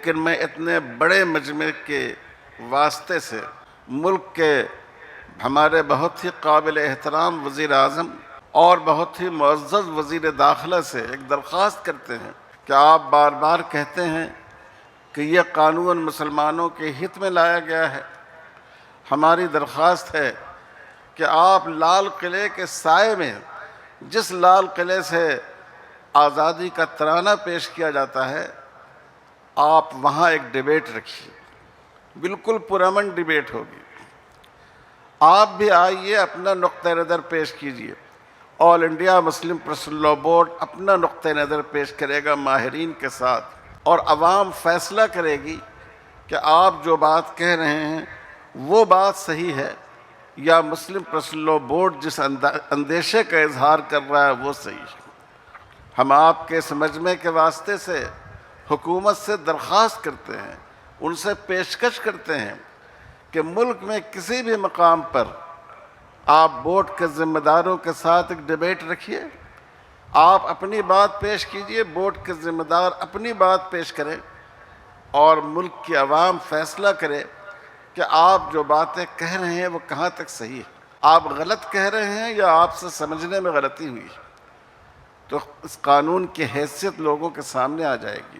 لیکن میں اتنے بڑے مجمع کے واسطے سے ملک کے ہمارے بہت ہی قابل احترام وزیر اعظم اور بہت ہی معزز وزیر داخلہ سے ایک درخواست کرتے ہیں کہ آپ بار بار کہتے ہیں کہ یہ قانون مسلمانوں کے ہت میں لایا گیا ہے۔ ہماری درخواست ہے کہ آپ لال قلعے کے سائے میں، جس لال قلعے سے آزادی کا ترانہ پیش کیا جاتا ہے، آپ وہاں ایک ڈیبیٹ رکھیے، بالکل پرامن ڈیبیٹ ہوگی۔ آپ بھی آئیے، اپنا نقطہ نظر پیش کیجیے۔ All India Muslim personal law board اپنا نقطہ نظر پیش کرے گا ماہرین کے ساتھ، اور عوام فیصلہ کرے گی کہ آپ جو بات کہہ رہے ہیں وہ بات صحیح ہے یا مسلم پرسنل لاء بورڈ جس اندیشے کا اظہار کر رہا ہے وہ صحیح ہے۔ ہم آپ کے اس مجمع کے واسطے سے حکومت سے درخواست کرتے ہیں، ان سے پیشکش کرتے ہیں کہ ملک میں کسی بھی مقام پر آپ بورڈ کے ذمہ داروں کے ساتھ ایک ڈیبیٹ رکھیے، آپ اپنی بات پیش کیجئے، بورڈ کے ذمہ دار اپنی بات پیش کریں، اور ملک کی عوام فیصلہ کرے کہ آپ جو باتیں کہہ رہے ہیں وہ کہاں تک صحیح ہے، آپ غلط کہہ رہے ہیں یا آپ سے سمجھنے میں غلطی ہوئی ہے۔ تو اس قانون کی حیثیت لوگوں کے سامنے آ جائے گی۔